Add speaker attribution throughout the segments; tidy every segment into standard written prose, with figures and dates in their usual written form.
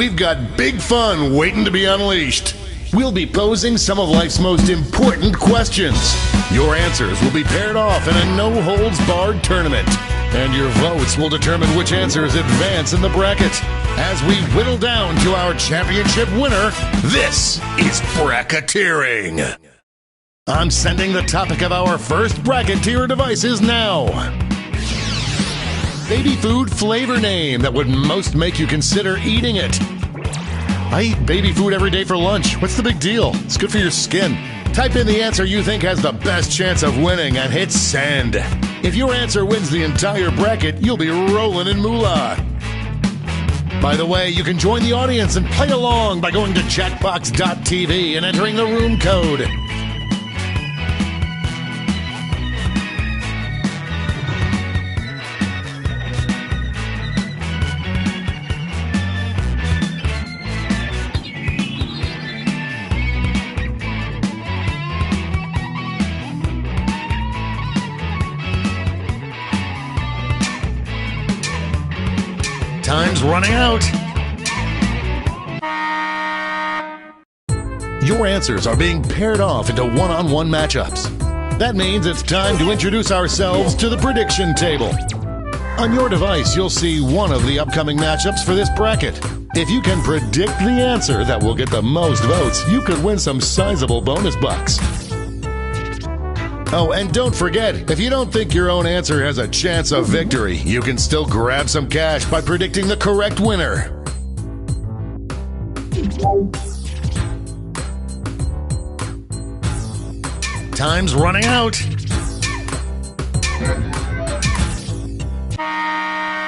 Speaker 1: we've got big fun waiting to be unleashed. We'll be posing some of life's most important questions. Your answers will be paired off in a no-holds-barred tournament. And your votes will determine which answers advance in the bracket. As we whittle down to our championship winner, this is bracketeering. I'm sending the topic of our first bracket to your devices now. Baby food flavor name that would most make you consider eating it. I eat baby food every day for lunch. What's the big deal? It's good for your skin. Type in the answer you think has the best chance of winning and hit send. If your answer wins the entire bracket, you'll be rolling in moolah. By the way, you can join the audience and play along by going to Jackbox.tv and entering the room code. Time's running out. Your answers are being paired off into one-on-one matchups. That means it's time to introduce ourselves to the prediction table. On your device, you'll see one of the upcoming matchups for this bracket. If you can predict the answer that will get the most votes, you could win some sizable bonus bucks. Oh, and don't forget, if you don't think your own answer has a chance of victory, you can still grab some cash by predicting the correct winner. Time's running out.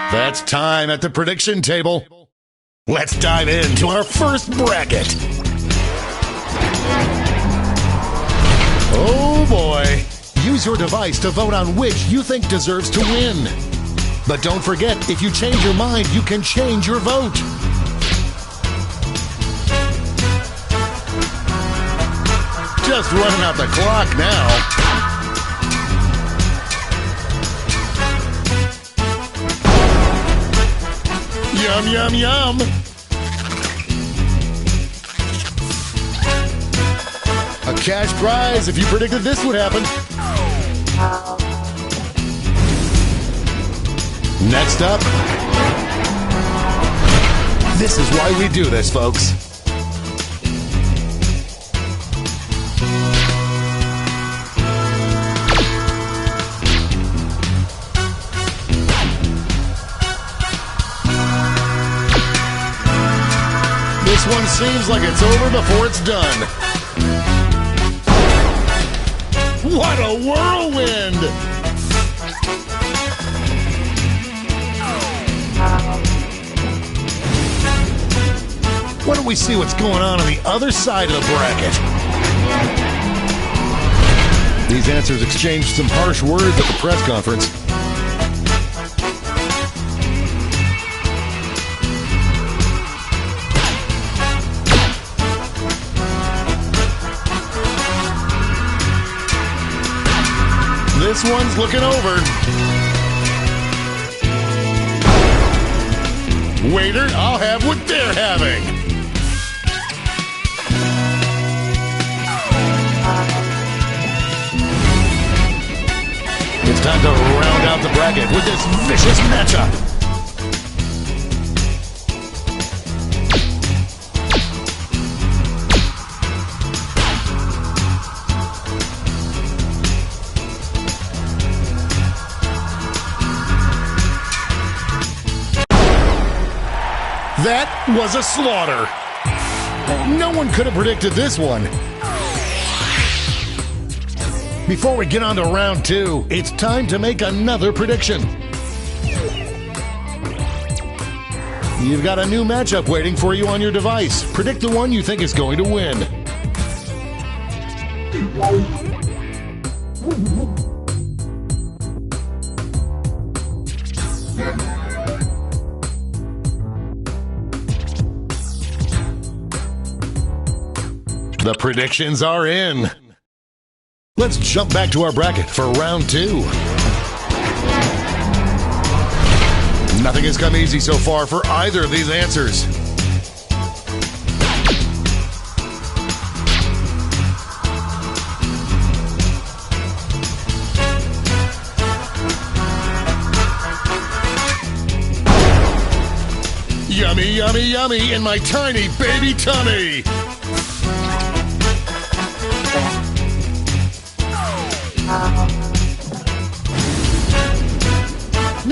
Speaker 1: That's time at the prediction table. Let's dive into our first bracket. Oh boy. Use your device to vote on which you think deserves to win. But don't forget, if you change your mind, you can change your vote. Just running out the clock now. Yum, yum, yum. A cash prize if you predicted this would happen. Next up, this is why we do this, folks. This one seems like it's over before it's done. What a whirlwind! Why don't we see what's going on the other side of the bracket? These answers exchanged some harsh words at the press conference. This one's looking over. Waiter, I'll have what they're having. It's time to round out the bracket with this vicious matchup. That was a slaughter. No one could have predicted this one. Before we get on to round two, it's time to make another prediction. You've got a new matchup waiting for you on your device. Predict the one you think is going to win. The predictions are in. Let's jump back to our bracket for round two. Nothing has come easy so far for either of these answers. Yummy, yummy, yummy in my tiny baby tummy.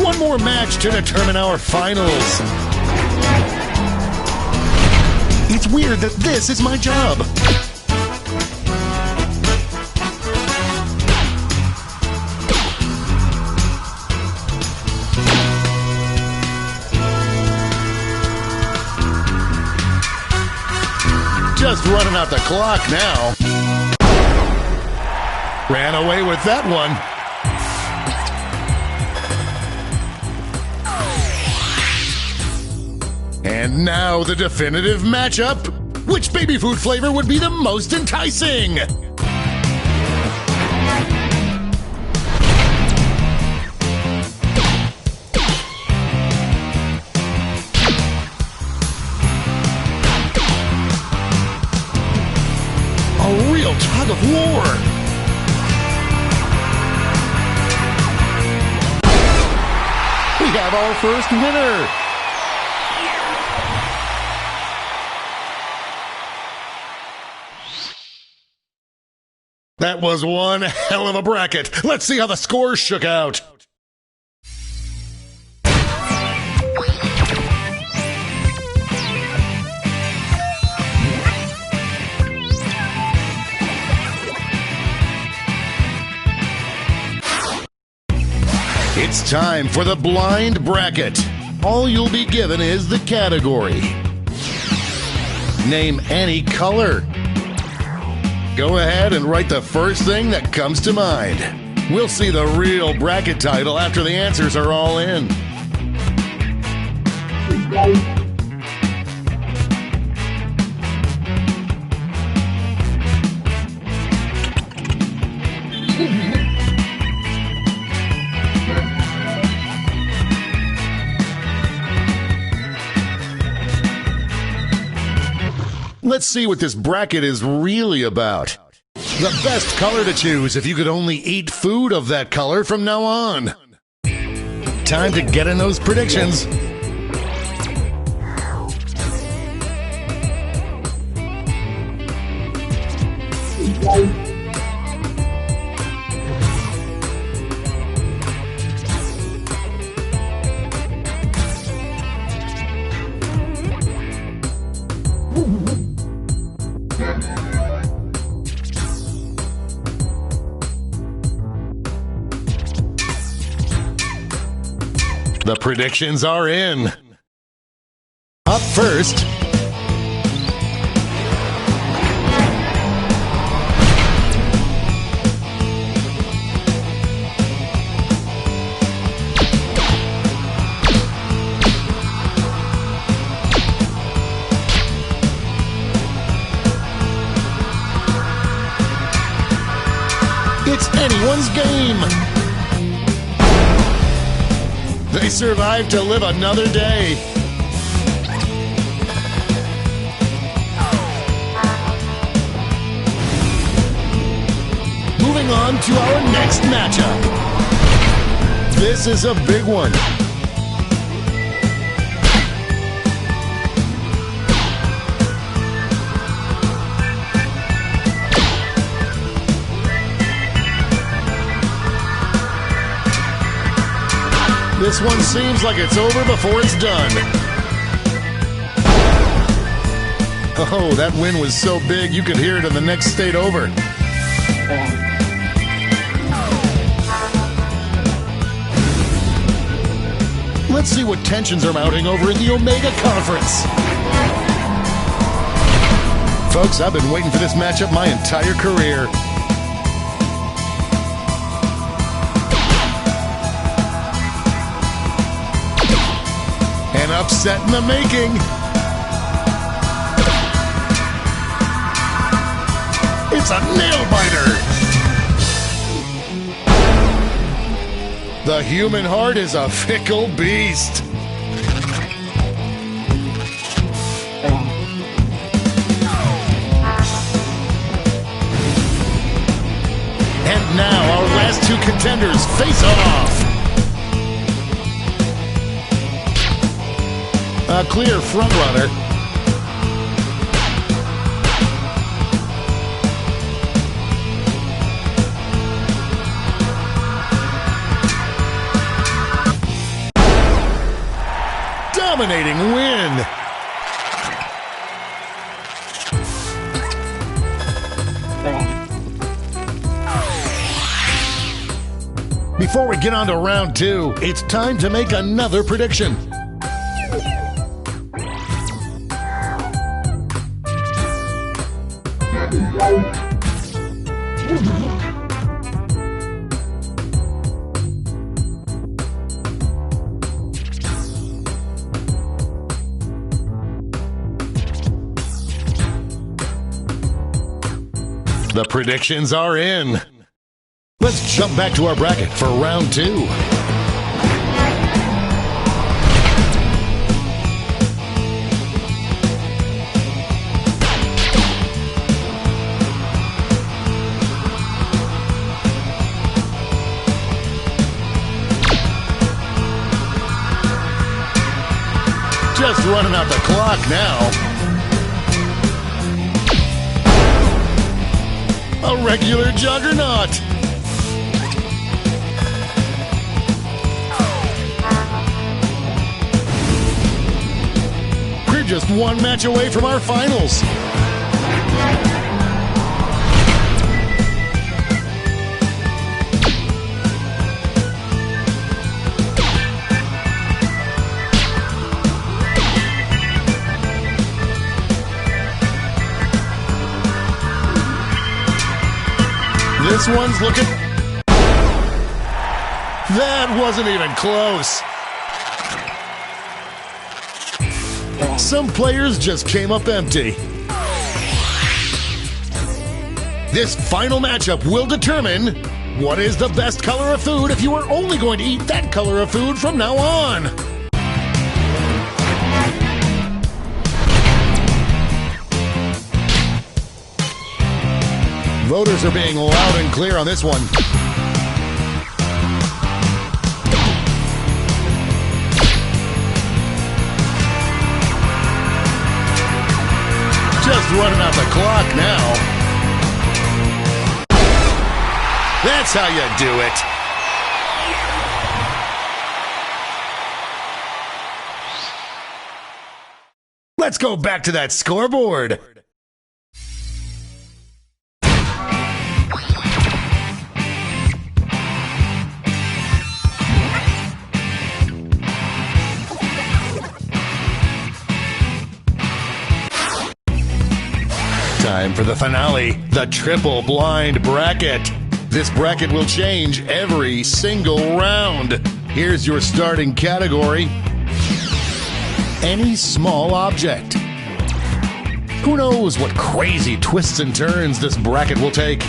Speaker 1: One more match to determine our finals. It's weird that this is my job. Just running out the clock now. Ran away with that one. And now the definitive matchup. Which baby food flavor would be the most enticing? A real tug of war. We have our first winner. That was one hell of a bracket. Let's see how the scores shook out. It's time for the blind bracket. All you'll be given is the category. Name any color. Go ahead and write the first thing that comes to mind. We'll see the real bracket title after the answers are all in. Let's see what this bracket is really about. The best color to choose if you could only eat food of that color from now on. Time to get in those predictions. The predictions are in. Up first, it's anyone's game. They survived to live another day. Moving on to our next matchup. This is a big one. This one seems like it's over before it's done. Oh, that win was so big you could hear it in the next state over. Let's see what tensions are mounting over in the Omega Conference. Folks, I've been waiting for this matchup my entire career. An upset in the making. It's a nail-biter. The human heart is a fickle beast. And now our last two contenders face off. a clear frontrunner. Dominating win. Before we get on to round two, it's time to make another prediction. The predictions are in. Let's jump back to our bracket for round two. Just running out the clock now. A regular juggernaut. We're just one match away from our finals. This one's looking... That wasn't even close. Some players just came up empty. This final matchup will determine what is the best color of food if you are only going to eat that color of food from now on. Voters are being loud and clear on this one. Just running out the clock now. That's how you do it. Let's go back to that scoreboard. Time for the finale, the triple blind bracket. This bracket will change every single round. Here's your starting category. Any small object. Who knows what crazy twists and turns this bracket will take?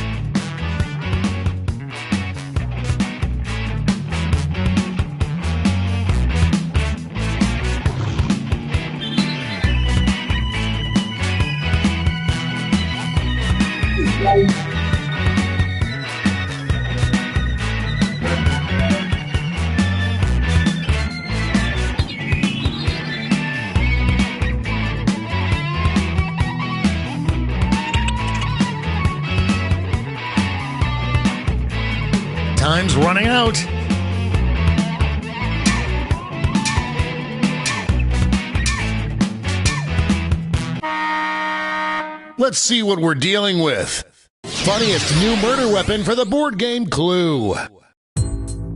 Speaker 1: Time's running out. Let's see what we're dealing with. Funniest new murder weapon for the board game Clue.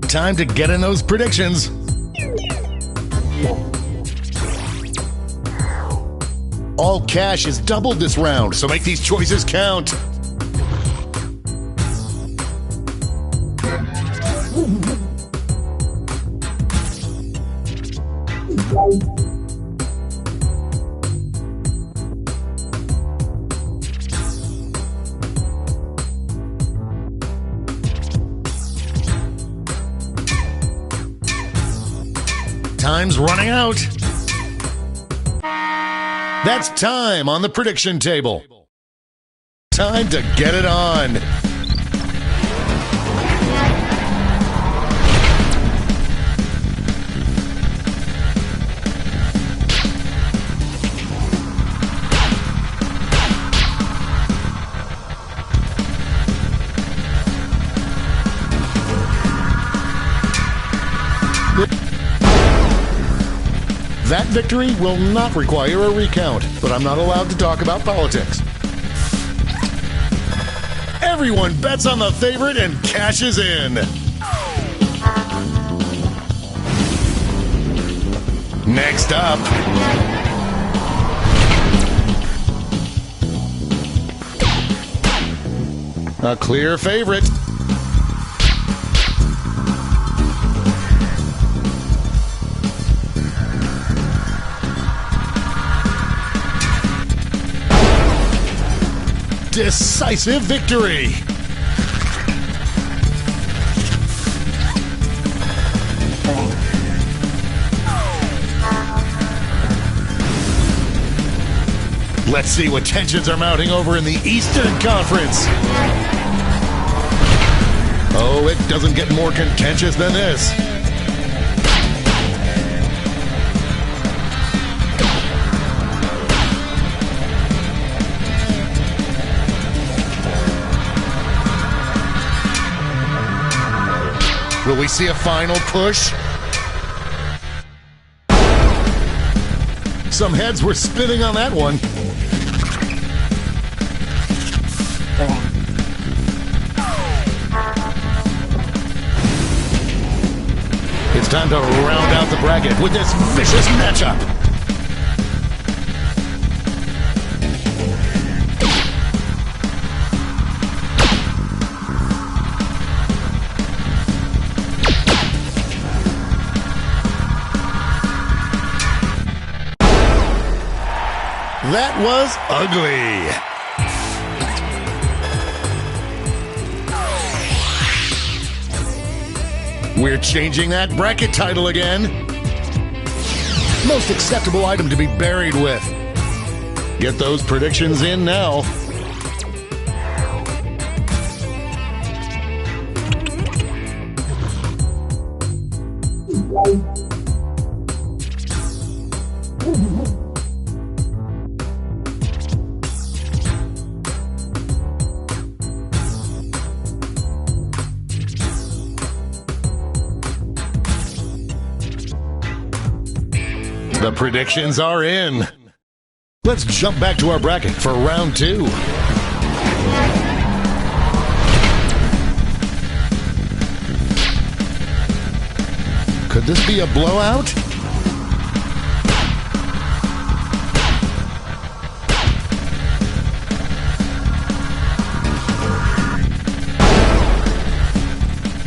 Speaker 1: Time to get in those predictions. All cash is doubled this round, so make these choices count. Time's running out. That's time on the prediction table. Time to get it on. That victory will not require a recount, but I'm not allowed to talk about politics. Everyone bets on the favorite and cashes in. Next up, a clear favorite. Decisive victory. Let's see what tensions are mounting over in the Eastern Conference. Oh, it doesn't get more contentious than this. Will we see a final push? Some heads were spinning on that one. It's time to round out the bracket with this vicious matchup. That was ugly. We're changing that bracket title again. Most acceptable item to be buried with. Get those predictions in now. The predictions are in. Let's jump back to our bracket for round 2. Could this be a blowout?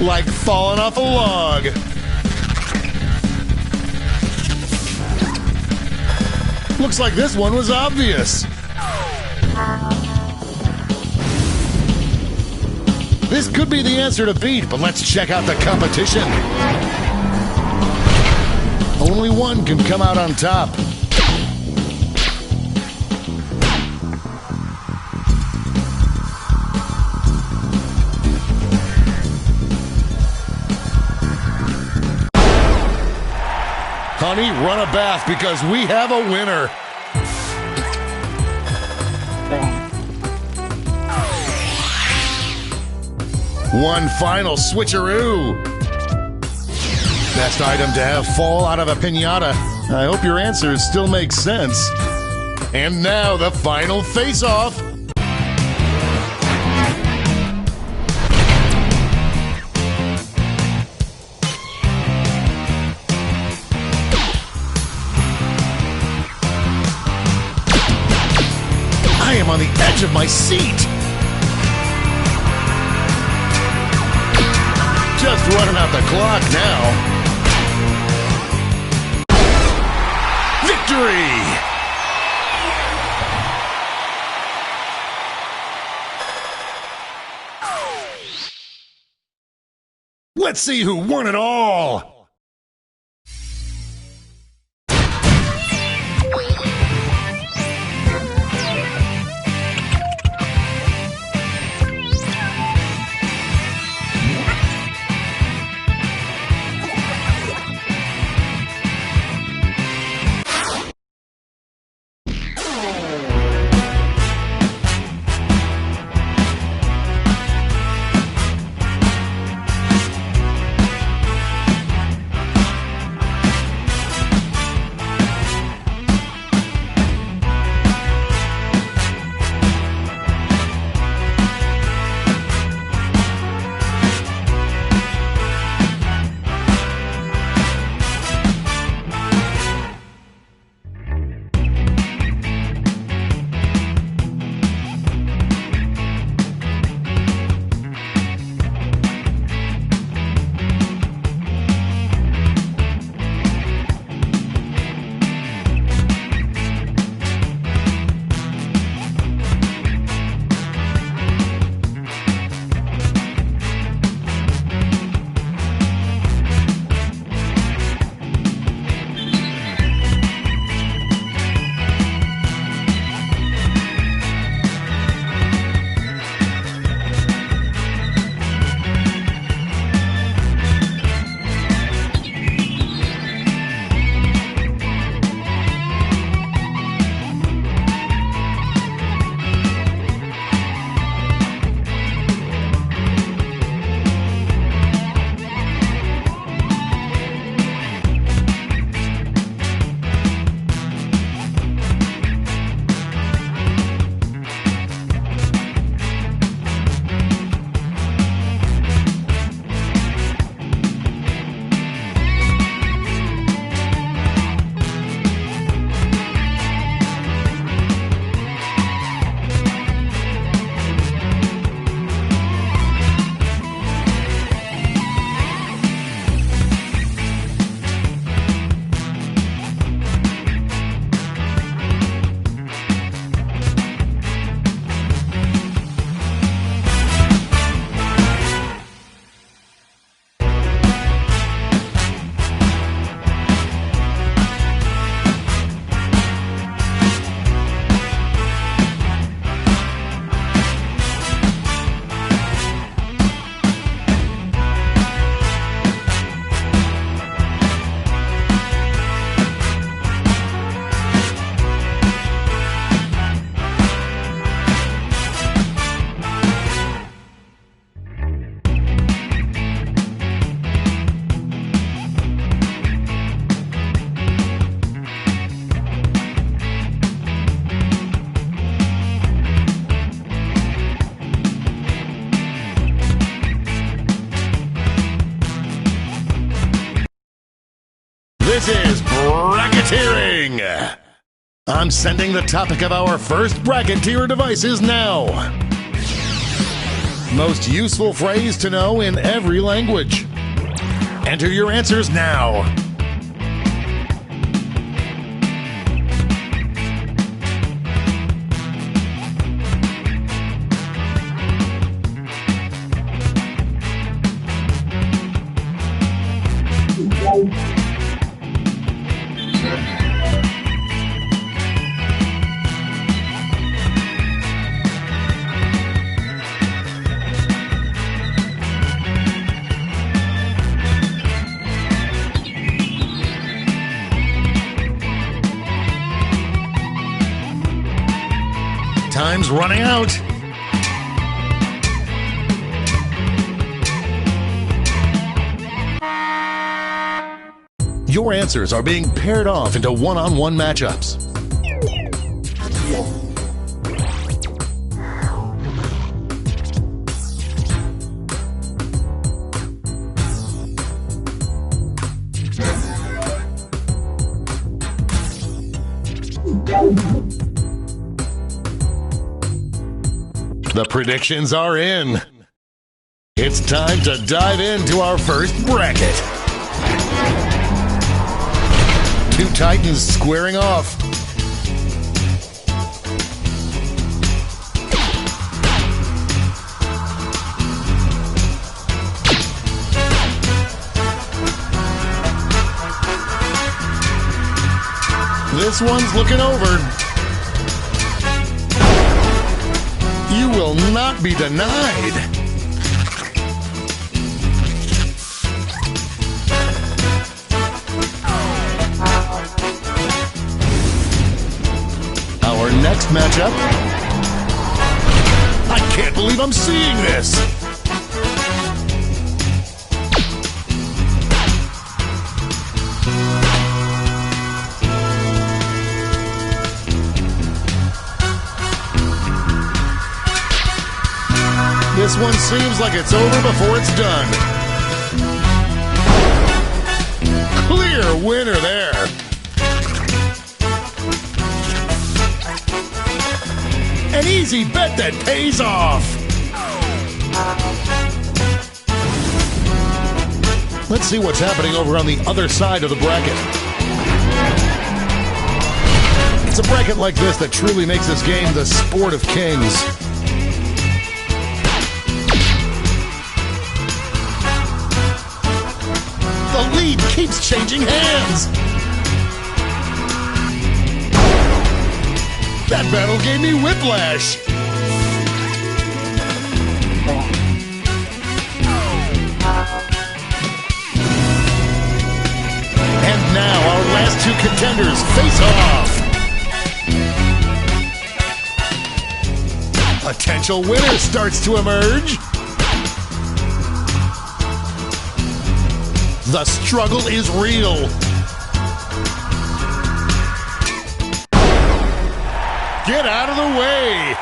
Speaker 1: Like falling off a log. Looks like this one was obvious. This could be the answer to beat, but let's check out the competition. Only one can come out on top. Honey, run a bath because we have a winner. One final switcheroo. Best item to have fall out of a piñata. I hope your answers still make sense. And now the final face-off. I am on the edge of my seat. Just running out the clock now. Victory! Let's see who won it all. This is bracketeering. I'm sending the topic of our first bracketeer devices now. Most useful phrase to know in every language. Enter your answers now. Time's running out. Your answers are being paired off into one-on-one matchups. The predictions are in. It's time to dive into our first bracket. Two titans squaring off. This one's looking over. You will not be denied. Our next matchup. I can't believe I'm seeing this. This one seems like it's over before it's done. Clear winner there. An easy bet that pays off. Let's see what's happening over on the other side of the bracket. It's a bracket like this that truly makes this game the sport of kings. The lead keeps changing hands. That battle gave me whiplash. And now our last two contenders face off. Potential winner starts to emerge. The struggle is real. Get out of the way.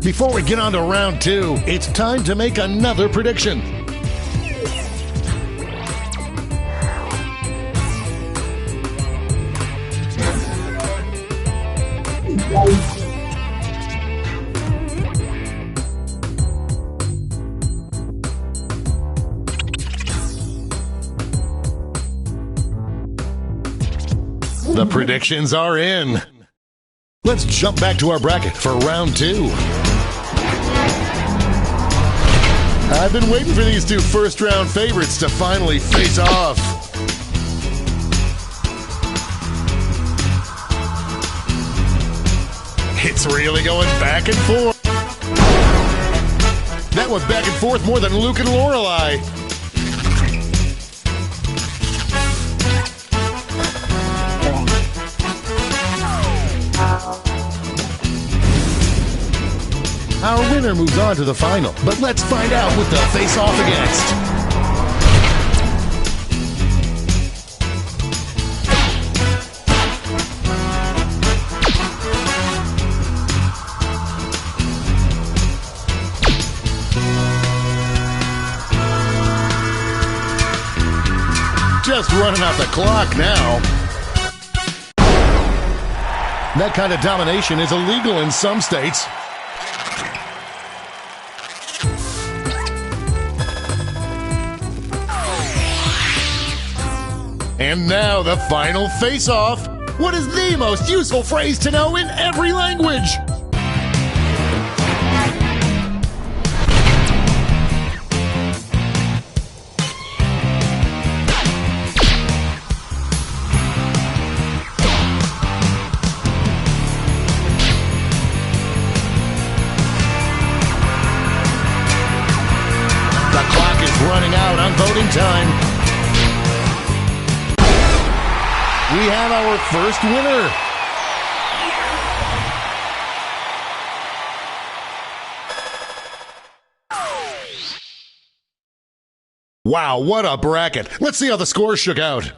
Speaker 1: Before we get on to round two, it's time to make another prediction. The predictions are in. Let's jump back to our bracket for round two. I've been waiting for these two first-round favorites to finally face off. It's really going back and forth. That went back and forth more than Luke and Lorelei. Our winner moves on to the final, but let's find out what they'll face off against. Just running out the clock now. That kind of domination is illegal in some states. And now the final face-off. What is the most useful phrase to know in every language? The clock is running out on voting time. We have our first winner. Wow, what a bracket. Let's see how the scores shook out.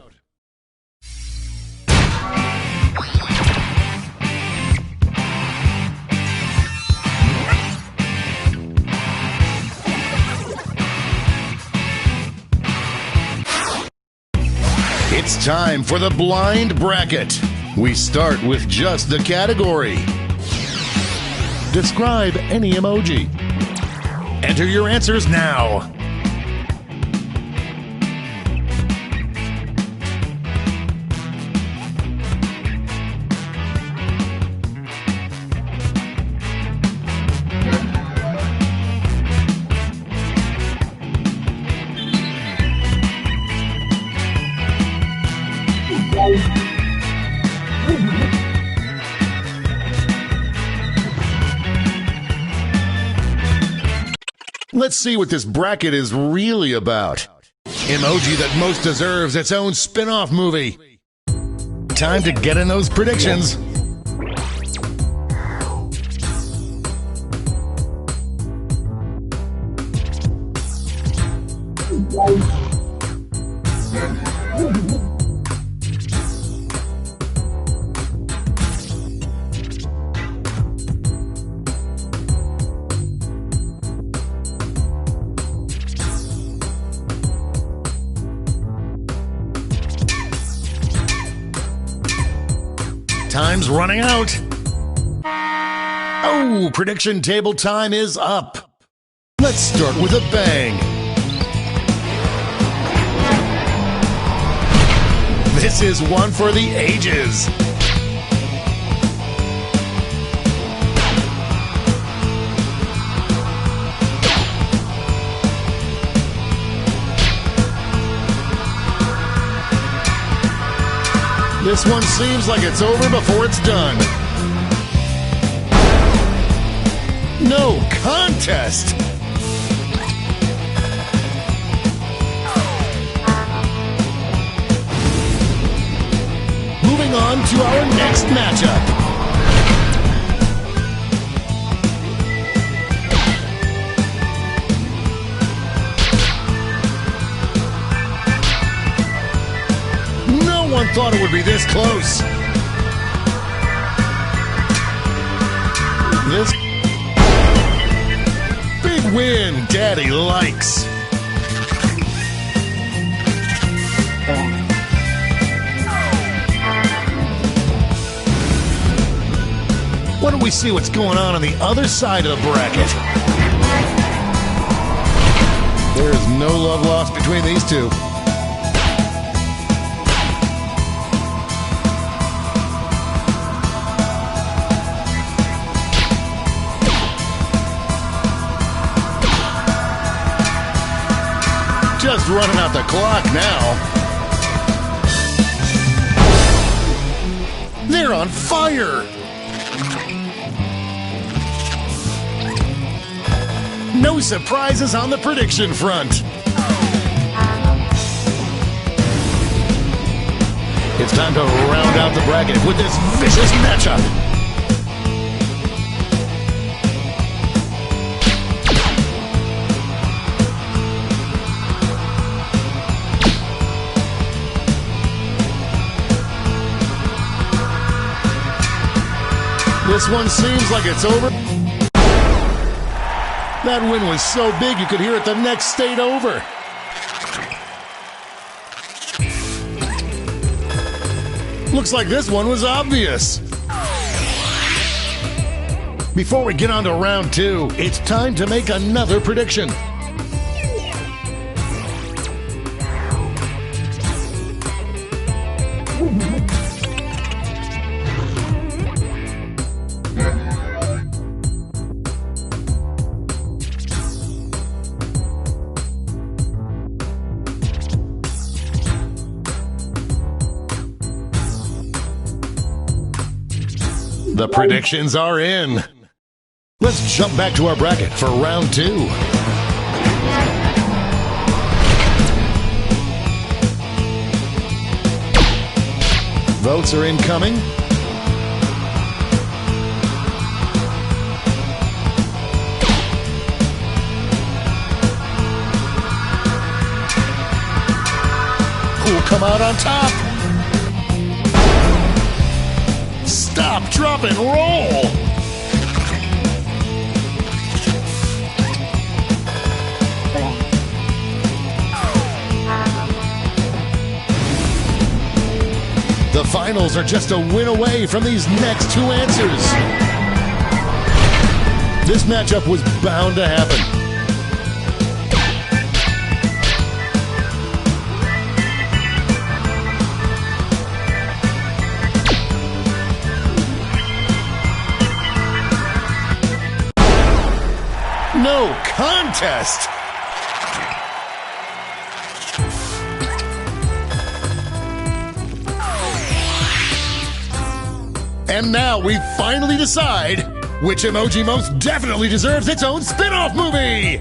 Speaker 1: It's time for the blind bracket. We start with just the category. Describe any emoji. Enter your answers now. Let's see what this bracket is really about. Emoji that most deserves its own spin-off movie. Time to get in those predictions. Time's running out. Oh, prediction table time is up. Let's start with a bang. This is one for the ages. This one seems like it's over before it's done. No contest! Moving on to our next matchup. No one thought it would be this close. This big win, Daddy likes. Why don't we see what's going on the other side of the bracket? There is no love lost between these two. Just running out the clock now. They're on fire. No surprises on the prediction front. It's time to round out the bracket with this vicious matchup. This one seems like it's over. That win was so big you could hear it the next state over. Looks like this one was obvious. Before we get on to round 2, it's time to make another prediction. The predictions are in. Let's jump back to our bracket for round 2. Votes are incoming. Who will come out on top? Stop, drop, and roll! The finals are just a win away from these next 2 answers. This matchup was bound to happen. No contest! And now we finally decide which emoji most definitely deserves its own spin-off movie!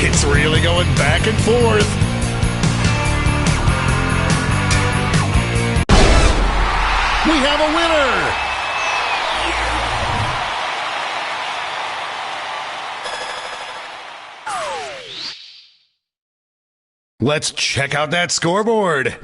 Speaker 1: It's really going back and forth. We have a winner! Let's check out that scoreboard.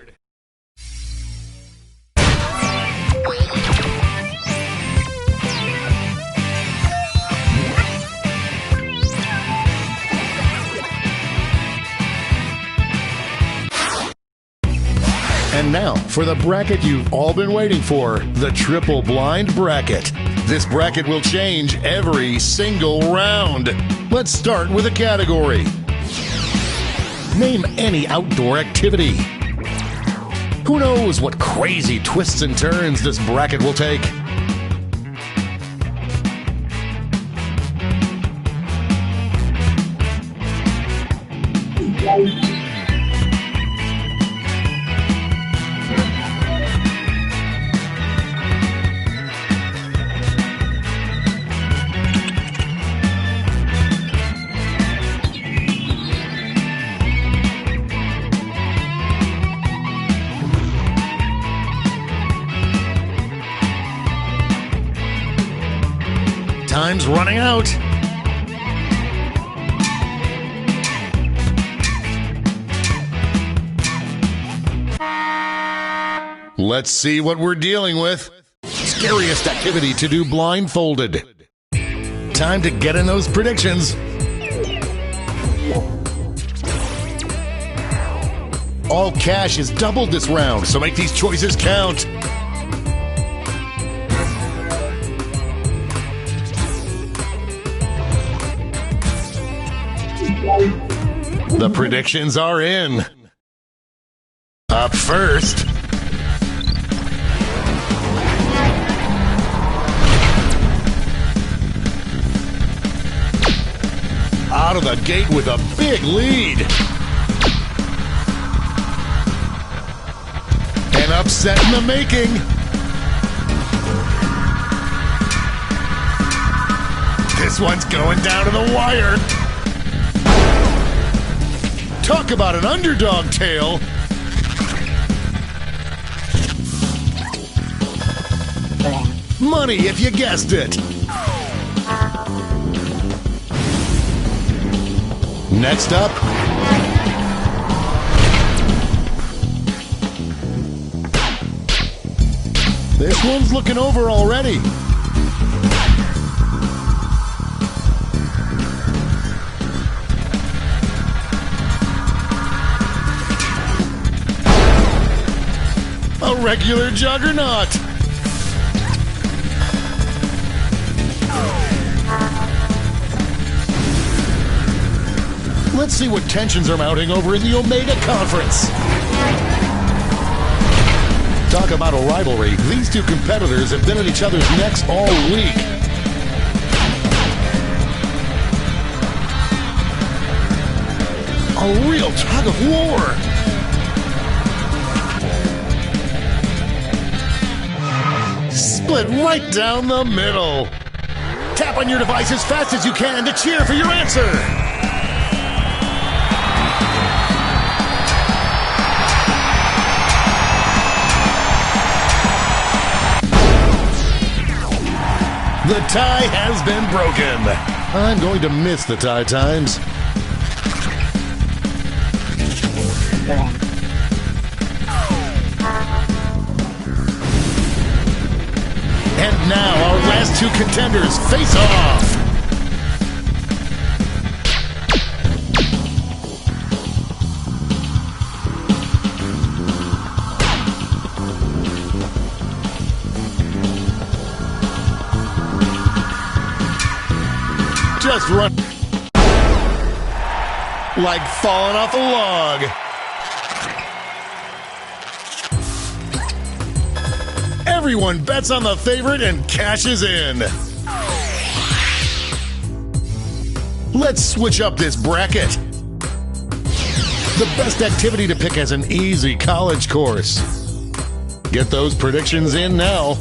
Speaker 1: And now for the bracket you've all been waiting for, the triple blind bracket. This bracket will change every single round. Let's start with a category. Name any outdoor activity. Who knows what crazy twists and turns this bracket will take? Time's running out. Let's see what we're dealing with. Scariest activity to do blindfolded. Time to get in those predictions. All cash is doubled this round, so make these choices count. The predictions are in. Up first. Out of the gate with a big lead. An upset in the making. This one's going down to the wire. Talk about an underdog tale. Money if you guessed it. Next up. This one's looking over already. A regular juggernaut. Let's see what tensions are mounting over in the Omega Conference. Talk about a rivalry. These two competitors have been at each other's necks all week. A real tug of war. Split right down the middle. Tap on your device as fast as you can to cheer for your answer. The tie has been broken. I'm going to miss the tie times. And now our last two contenders face off. Just run like falling off a log. Everyone bets on the favorite and cashes in. Let's switch up this bracket. The best activity to pick as an easy college course. Get those predictions in now.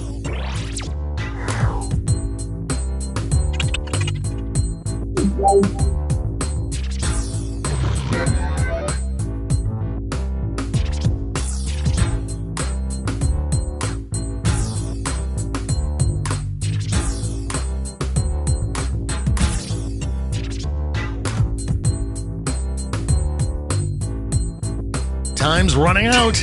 Speaker 1: Time's running out.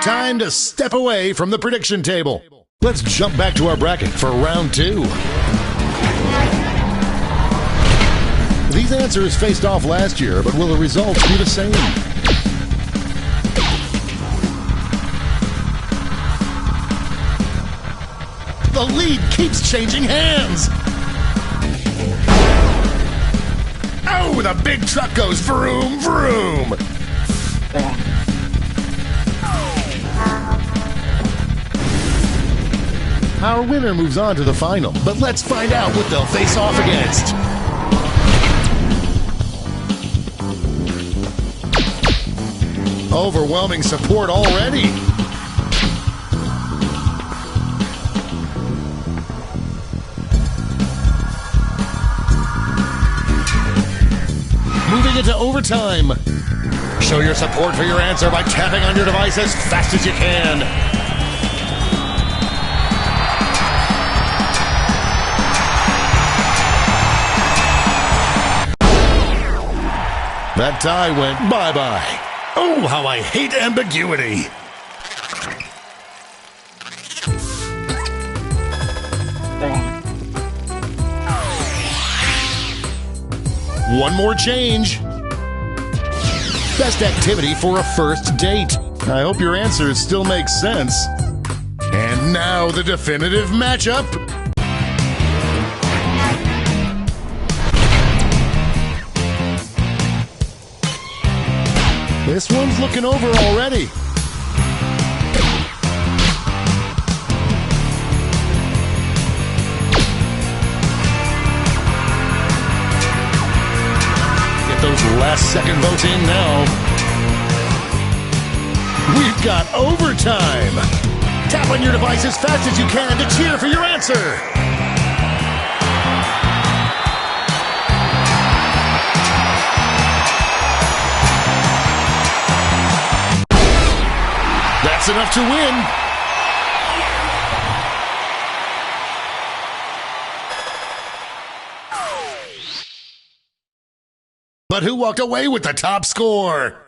Speaker 1: Time to step away from the prediction table. Let's jump back to our bracket for round two. These answers faced off last year, but will the results be the same? The lead keeps changing hands. Oh, the big truck goes vroom, vroom. Our winner moves on to the final, but let's find out what they'll face off against. Overwhelming support already. Moving into overtime. Show your support for your answer by tapping on your device as fast as you can. That tie went bye-bye. Oh, how I hate ambiguity. One more change. Best activity for a first date. I hope your answers still make sense. And now the definitive matchup. This one's looking over already. Get those last second votes in now. We've got overtime. Tap on your device as fast as you can to cheer for your answer. That's enough to win. But who walked away with the top score?